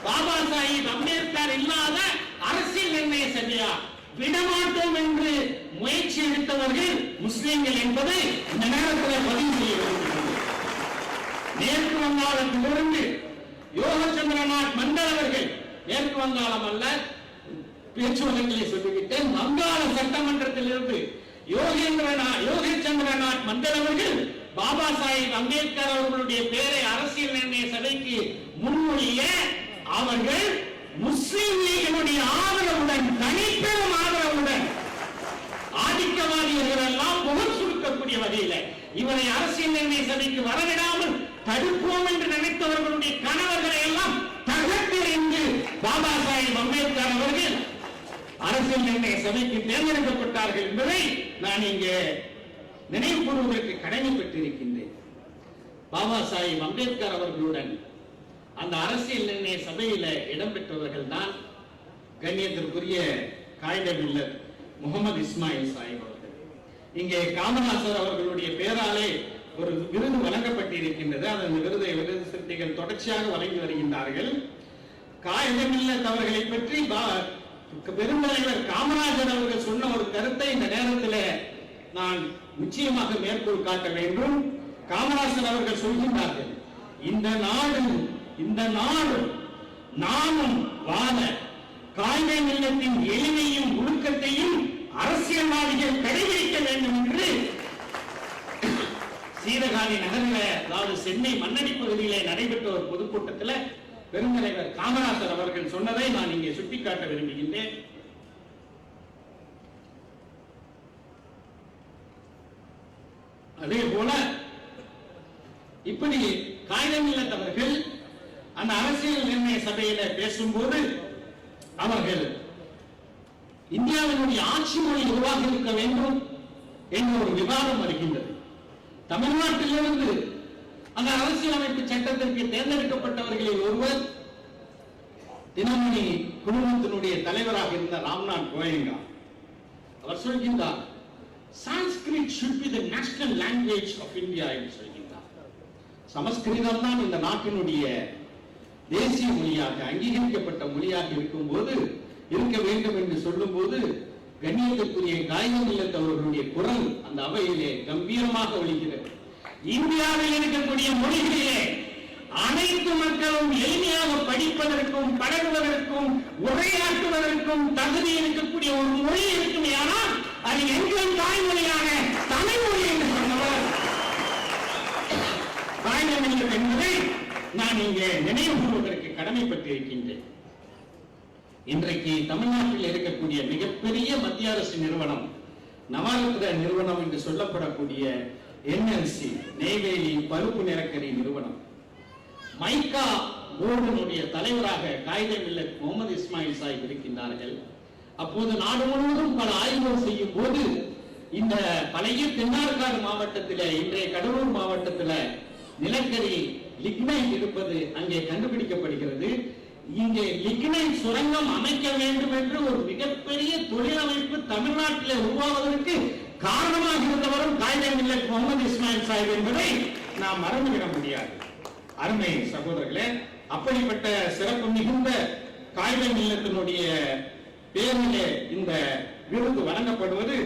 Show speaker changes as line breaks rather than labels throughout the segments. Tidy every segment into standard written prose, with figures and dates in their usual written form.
பாபா சாஹிப் அம்பேத்கர் இல்லாத அரசியல் நிர்ணய சபையா விடமாட்டோம் என்று முயற்சி எடுத்தவர்கள் முஸ்லிம்கள் என்பதை இந்த நேரத்தில் பதிவு செய்ய விரும்புகிறேன். மேற்கு வங்காளத்திலிருந்து யோகச்சந்திரநாத் மண்டல் அவர்கள், மேற்கு வங்காளம் அல்ல, பேச்சுவதங்களை சொல்லிவிட்டேன், வங்காள சட்டமன்றத்தில் இருந்து யோகச்சந்திரநாத் மண்டல் அவர்கள் பாபா சாஹிப் அம்பேத்கர் அவர்களுடைய பெயரை அரசியல் நிர்ணய சபைக்கு முன்மொழிய அவர்கள் முஸ்லிம் லீகினுடைய ஆதரவுடன், தனிப்பெரும் ஆதரவுடன், ஆதிக்கவாதிகள் எல்லாம் முகம் சுருக்கக்கூடிய வகையில் இவரை அரசியல் நிர்ணய சபைக்கு வரவிடாமல் தடுப்போம் என்று நினைத்தவர்களுடைய கணவர்களை எல்லாம் தகர்த்தெறிந்து பாபா சாஹிப் அம்பேத்கர் அவர்கள் அரசியல் நிர்ணய சபைக்கு தேர்ந்தெடுக்கப்பட்டார்கள் என்பதை நான் இங்கே நினைவு கூறுவதற்கு கடமைப்பட்டிருக்கின்றேன். பாபா சாஹிப் அம்பேத்கர் அவர்களுடன் அந்த அரசியல் நிர்ணய சபையில இடம்பெற்றவர்கள் தான் கண்ணியத்திற்குரிய காயிதே மில்லத் முகமது இஸ்மாயில் சாஹிப் அவர்கள். இங்கே காமராசர் அவர்களுடைய பெயராலே ஒரு விருது வழங்கப்பட்டிருக்கின்றது. அந்த விருதை விருது சிறுத்தைகள் தொடர்ச்சியாக வழங்கி வருகின்றார்கள். காயிதே மில்லத் அவர்களை பற்றி பெருந்தலைவர் காமராஜர் அவர்கள் சொன்ன ஒரு கருத்தை இந்த நேரத்தில் நான் நிச்சயமாக மேற்கோள் காட்ட வேண்டும். காமராஜர் அவர்கள் சொல்கின்றார்கள், இந்த நாடு நாமும் வாழ காயிதே மில்லத்தின் எளிமையும் ஒழுக்கத்தையும் அரசியல்வாதிகள் கடைபிடிக்க வேண்டும் என்று சீர்காழி நகரில், அதாவது சென்னை மண்ணடி பகுதியிலே நடைபெற்ற ஒரு பொதுக்கூட்டத்தில் பெருந்தலைவர் காமராஜர் அவர்கள் சொன்னதை நான் இங்கே சுட்டிக்காட்ட விரும்புகின்றேன். அதே போல இப்படி காயிதே மில்லத் அவர்கள் அந்த அரசியல் நிர்ணய சபையில பேசும்போது அவர்கள் இந்தியாவினுடைய ஆட்சி மொழி உருவாக இருக்க வேண்டும் என்ற ஒரு விவாதம் வருகின்றது. தமிழ்நாட்டிலிருந்து அந்த அரசியலமைப்பு சட்டத்திற்கு தேர்ந்தெடுக்கப்பட்டவர்களில் ஒருவர் தினமணி குழுமத்தினுடைய தலைவராக இருந்த ராம்நாத் கோயங்கா. அவர் சொல்கின்றார், Sanskrit should be the national language of India என்று சொல்கின்றார். சமஸ்கிருதம் தான் இந்த நாட்டினுடைய தேசிய மொழியாக அங்கீகரிக்கப்பட்ட மொழியாக இருக்கும்போது இருக்க வேண்டும் என்று சொல்லும் போது கண்ணியத்திற்குரிய காயிதே மில்லத் அவர்களுடைய குரல் அந்த அவையிலே கம்பீரமாக ஒலிக்கிறது. இந்தியாவில் இருக்கக்கூடிய மொழிகளிலே அனைத்து மக்களும் எளிமையாக படிப்பதற்கும் பழகுவதற்கும் உரையாற்றுவதற்கும் தகுதி இருக்கக்கூடிய ஒரு மொழி இருக்குமே, ஆனால் அது எங்கள் தாய்மொழியான தமிழ் மொழி என்று சொன்னவர் காயிதே மில்லத் என்பதை நான் இங்கே நினைவு கூறுவதற்கு கடமைப்பட்டிருக்கின்றேன். இன்றைக்கு தமிழ்நாட்டில் இருக்கக்கூடிய மிகப்பெரிய மத்திய அரசு நிறுவனம் நவரத்ன நிறுவனம் என்று சொல்லப்படக்கூடிய NLC நெய்வேலி பருப்பு நிறக்கரி நிறுவனம், மைக்கா போர்டினுடைய தலைவராக காயிதே மில்லத் முகமது இஸ்மாயில் சாஹிப் இருக்கின்றார்கள். அப்போது நாடு முழுவதும் பல ஆய்வுகள் செய்யும் போது இந்த பழைய தென்னார்காடு மாவட்டத்தில், இன்றைய கடலூர் மாவட்டத்தில் நிலக்கரி லிக்னைட் இருப்பது அங்கே கண்டுபிடிக்கப்படுகிறது. இங்கே லிக்னைட் சுரங்கம் அமைக்க வேண்டும் என்று ஒரு மிகப்பெரிய தொழிலமைப்பு தமிழ்நாட்டில் உருவாவதற்கு காரணமாக இருந்தவரும் காயிதே மில்லத் முகமது இஸ்மாயில் சாஹிப் என்பதை நாம் மறந்துவிட முடியாது. அருமை சகோதரர்களே, அப்படிப்பட்ட சிறப்பு மிகுந்த காயிதே மில்லத்தினுடைய பேரிலே இந்த விருது வழங்கப்படுவது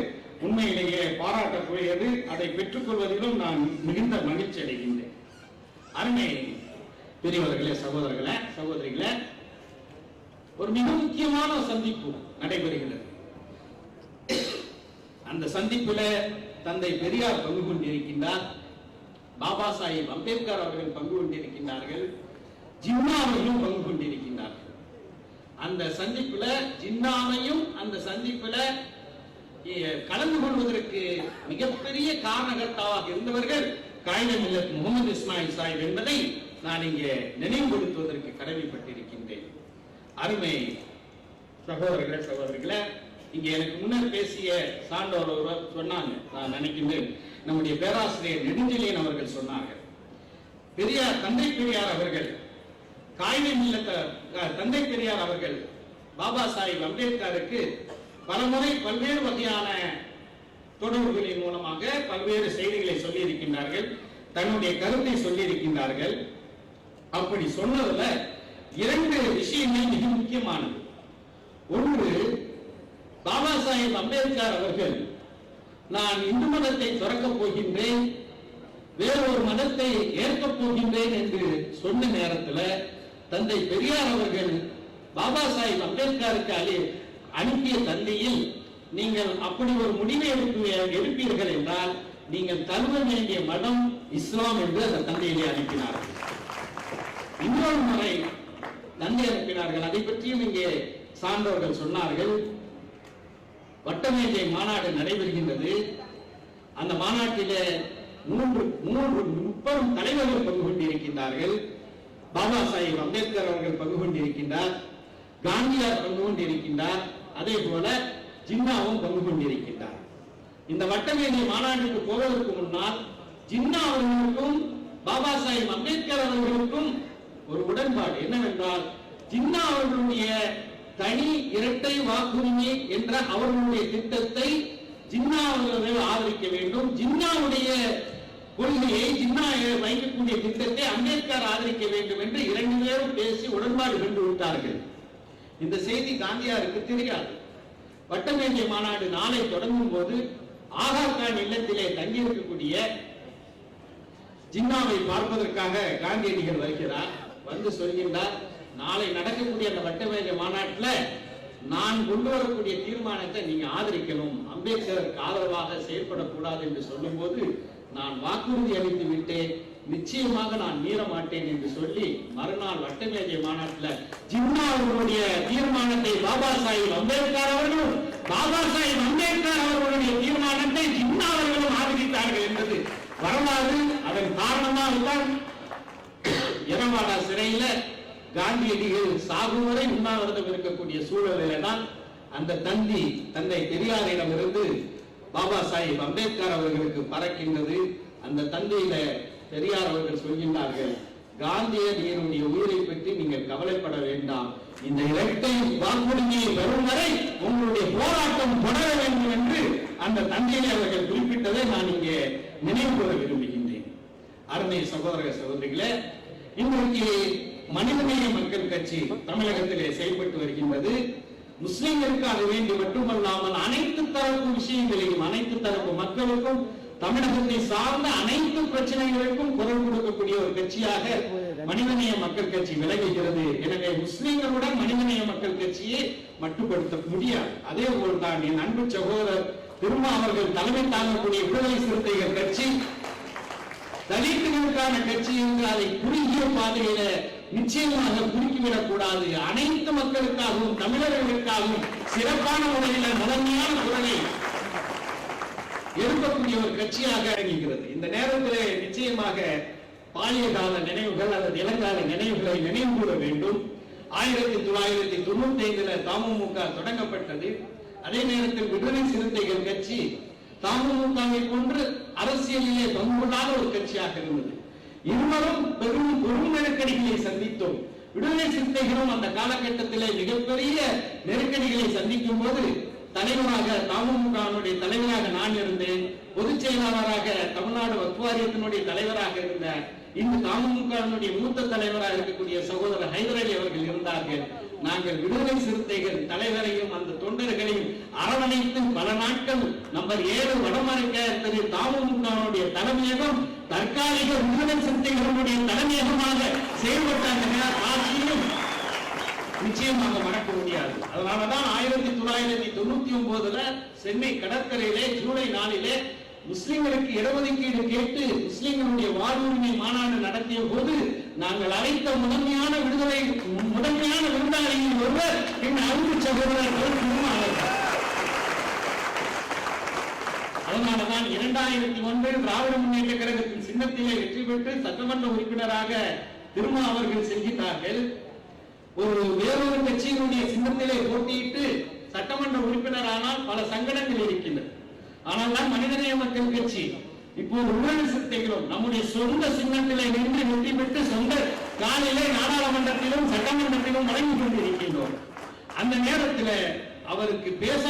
உண்மையிலேயே பாராட்டக்கூடியது. அதை பெற்றுக்கொள்வதிலும் நான் மிகுந்த மகிழ்ச்சி அடைகின்றேன். அருமை பெரியவர்களே, சகோதரர்களே, சகோதரிகளே, ஒரு மிக முக்கியமான சந்திப்பு நடைபெறுகிறது. அந்த சந்திப்பில் தந்தை பெரியார் பங்கு கொண்டிருக்கின்றார், பாபா சாஹிப் அம்பேத்கர் அவர்கள் பங்கு கொண்டிருக்கின்றார்கள், ஜின்னா அவர்களும் பங்கு கொண்டிருக்கின்றார்கள். அந்த சந்திப்புல ஜின்னாவையும் அந்த சந்திப்புல கலந்து கொள்வதற்கு மிகப்பெரிய காரணகர்த்தாவாக இருந்தவர்கள் காயிதே மில்லத் முகமது இஸ்மாயில் சாஹிப் என்பதை நான் இங்கே நினைவுபடுத்துவதற்கு கடமைப்பட்டிருக்கின்றேன். அருமை சகோதரர்களே, சகோதரிகளே, இங்கே எனக்கு முன்னர் பேசிய சான்றோர் ஒருவர் சொன்னாங்க, நான் நினைக்கின்றேன் நம்முடைய பேராசிரியர் நெடுஞ்செழியன் அவர்கள் சொன்னார்கள், பெரியார், தந்தை பெரியார் அவர்கள் காயிதே மில்லத் தந்தை பெரியார் அவர்கள் பாபா சாஹிப் அம்பேத்கருக்கு பலமுறை பல்வேறு வகையான தொடர்புகளின் மூலமாக பல்வேறு செய்திகளை சொல்லி இருக்கின்றார்கள், தன்னுடைய கருத்தை சொல்லி இருக்கின்றார்கள். அப்படி சொன்னதுல இரண்டு விஷயங்கள் மிக முக்கியமானது. ஒன்று, பாபா சாஹேப் அம்பேத்கர் அவர்கள் நான் இந்து மதத்தை துறக்கப் போகின்றேன், வேறொரு மதத்தை ஏற்கப் போகின்றேன் என்று சொன்ன நேரத்தில் தந்தை பெரியார் அவர்கள் பாபா சாஹேப் அம்பேத்கருக்கு அனுப்பிய தந்தையில், நீங்கள் அப்படி ஒரு முடிவை எடுப்பீர்கள் என்றால் நீங்கள் தழுவ வேண்டிய மதம் இஸ்லாம் என்று அந்த தந்தையிலே அனுப்பினார்கள். இன்னொரு முறை தந்தை அனுப்பினார்கள். அதை பற்றியும் இங்கே சான்றோர்கள் சொன்னார்கள். வட்டமேஜை மாநாடு நடைபெறுகின்றது. அந்த மாநாட்டிலே மூன்று முப்பெரும் தலைவர்கள் பங்கு கொண்டிருக்கின்றார்கள். பாபா சாஹேப் அம்பேத்கர் அவர்கள் பங்கு கொண்டிருக்கின்றார், காந்தியார் பங்கு கொண்டிருக்கின்றார், அதே போல ஜின்னாவும் பங்கு கொண்டிருக்கின்றார். இந்த வட்டமேஜை மாநாட்டுக்கு போவதற்கு முன்னால் ஜின்னா அவர்களுக்கும் பாபா சாஹேப் அம்பேத்கர் அவர்களுக்கும் ஒரு உடன்பாடு என்னவென்றால், ஜின்னா அவர்களுடைய தனி இரட்டை வாக்குரிமை என்ற அவர்களுடைய திட்டத்தை ஜின்னா அவர்கள் ஆதரிக்க வேண்டும், ஜின்னாவுடைய கொள்கையை, ஜின்னா வைக்கக்கூடிய திட்டத்தை அம்பேத்கர் ஆதரிக்க வேண்டும் என்று இரண்டு பேரும் பேசி உடன்பாடு கண்டு விட்டார்கள். இந்த செய்தி காந்தியாருக்கு தெரியாது. வட்டமேஜை மாநாடு நாளை தொடங்கும் போது ஆகா கான் இல்லத்திலே தங்கியிருக்கக்கூடிய ஜின்னாவை பார்ப்பதற்காக காந்தியடிகள் வருகிறார். வந்து சொல்கின்றார், நாளை நடக்கக்கூடிய அந்த வட்டமேஜை மாநாட்டில் நான் கொண்டு வரக்கூடிய தீர்மானத்தை நீங்க ஆதரிக்கணும், அம்பேத்கருக்கு ஆதரவாக செயல்படக்கூடாது என்று சொல்லும் போது நான் வாக்குறுதி அளித்து விட்டேன், நிச்சயமாக நான் மீற மாட்டேன் என்று சொல்லி மறுநாள் வட்டமேஜை மாநாட்டில் ஜின்னா அவர்களுடைய தீர்மானத்தை பாபா சாஹேப் அம்பேத்கர் அவர்களும், பாபா சாஹேப் அம்பேத்கர் அவர்களுடைய தீர்மானத்தை ஜின்னா அவர்களும் ஆதரித்தார்கள் என்பது வரலாறு. அதன் காரணமாக தான் எரவாடா சிறையில காந்தியடிகள் சாகும் வரை உண்ணாவிரதம் இருக்கக்கூடிய சூழலில தான் அந்த தந்தை பெரியாரிடம் இருந்து பாபா சாஹேப் அம்பேத்கர் அவர்களுக்கு பறக்கின்றது. அந்த தந்தையில பெரியார் அவர்கள் சொல்கின்றார்கள், காந்தியடிகளுடைய உயிரை பற்றி நீங்கள் கவலைப்பட வேண்டாம், இந்த இரட்டை வாக்குறுதியை பெறும் வரை உங்களுடைய போராட்டம் தொடர வேண்டும் என்று அந்த தந்தையிலே அவர்கள் குறிப்பிட்டதை நான் இங்கே நினைவு கூற விரும்புகின்றேன். அருமை சகோதர சகோதரிகளே, இன்றைக்கு மனிதநேய மக்கள் கட்சி தமிழகத்திலே செயல்பட்டு வருகின்றது. முஸ்லிம்களுக்காக வேண்டி மட்டுமல்லாமல் அனைத்து தரப்பு விஷயங்களையும், அனைத்து தரப்பு மக்களுக்கும், தமிழகத்தை சார்ந்த அனைத்து பிரச்சனைகளுக்கும் குரல் கொடுக்கக்கூடிய ஒரு கட்சியாக மனிதநேய மக்கள் கட்சி விளங்குகிறது. எனவே முஸ்லிம்களுடன் மனிதநேய மக்கள் கட்சியை மட்டுப்படுத்த முடியாது. அதே போல்தான் என் அன்பு சகோதரர் திருமா அவர்கள் தலைமை தாங்கக்கூடிய விடுதலை சிறுத்தைகள் கட்சி தலித்துகளுக்கான கட்சி என்று அதை குறுகிய பாதையில நிச்சயமாக குறுக்கிவிடக் கூடாது. அனைத்து மக்களுக்காகவும் தமிழர்களுக்காகவும் சிறப்பான முறையில் முதன்மையான குரலை எழுப்பக்கூடிய ஒரு கட்சியாக இறங்குகிறது. இந்த நேரத்திலே நிச்சயமாக பாலிய கால நினைவுகள் அல்லது இளங்கால நினைவுகளை நினைவு கூற வேண்டும். 1995 தமுமுக தொடங்கப்பட்டது. அதே நேரத்தில் விடுதலை சிறுத்தைகள் கட்சி தமுமுகவை போன்று அரசியலிலே பங்குள்ளாத ஒரு கட்சியாக இருந்தது. இருவரும் பெரும் நெருக்கடிகளை சந்தித்தோம். விடுதலை சிறுத்தைகளும் அந்த காலகட்டத்திலே மிகப்பெரிய நெருக்கடிகளை சந்திக்கும் போது தலைவராக தமுமுகவினுடைய தலைவராக நான் இருந்தேன், பொதுச் செயலாளராக தமிழ்நாடு வக்ஃப் வாரியத்தினுடைய தலைவராக இருந்த இந்த தமுமுகவினுடைய மூத்த தலைவராக இருக்கக்கூடிய சகோதரர் ஹைதர் அலி அவர்கள் இருந்தார்கள். நாங்கள் விடுதலை சிறுத்தைகள் தலைவரையும் அந்த தொண்டர்களையும் அரவணைத்து பல நாட்கள் நம்பர் 7 வடமரைக்க திரு தமுமுகவினுடைய தலைமையகம் தற்காலிக விடுதலை சிறுத்தைகளுடைய தலைமையகமாக செயல்பட்ட அந்த ஆட்சியும் நிச்சயமாக மறக்க முடியாது. அதனாலதான் 1999 சென்னை கடற்கரையிலே ஜூலை 4 முஸ்லிம்களுக்கு இடஒதுக்கீடு கேட்டு முஸ்லிம்களுடைய வாழ்வுரிமை மாநாடு நடத்திய போது நாங்கள் அழைத்த முதன்மையான விருந்தாளியில் ஒருவர் என் அன்பு சகோதரர் அதனாலதான் 2001 திராவிட முன்னேற்ற கழகத்தின் சின்னத்திலே வெற்றி பெற்று சட்டமன்ற உறுப்பினராக திருமா அவர்கள் செல்கிறார்கள். வேறொரு கட்சியினுடைய சின்னத்திலே போட்டியிட்டு சட்டமன்ற உறுப்பினரானால் பல சங்கடங்கள் இருக்கின்றன. ஆனால் தான் மனிதநேய மக்கள் கட்சி இப்போது விடுதலை சிறுத்தைகளும் நம்முடைய சொந்த சின்னத்திலே நின்று வெற்றி பெற்று சொந்த காலையிலே நாடாளுமன்றத்திலும் சட்டமன்றத்திலும் வழங்கி கொண்டிருக்கின்றோம். அந்த நேரத்தில் அவருக்கு பேச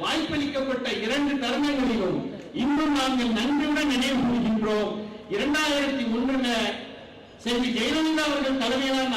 வாய்ப்பளிக்கப்பட்ட 2 தருணங்களிலும் இன்றும் நாங்கள் நன்றியுடன் நினைவு கூறுகின்றோம். 2001 செல்வி ஜெயலலிதா அவர்கள் தலைமையிலான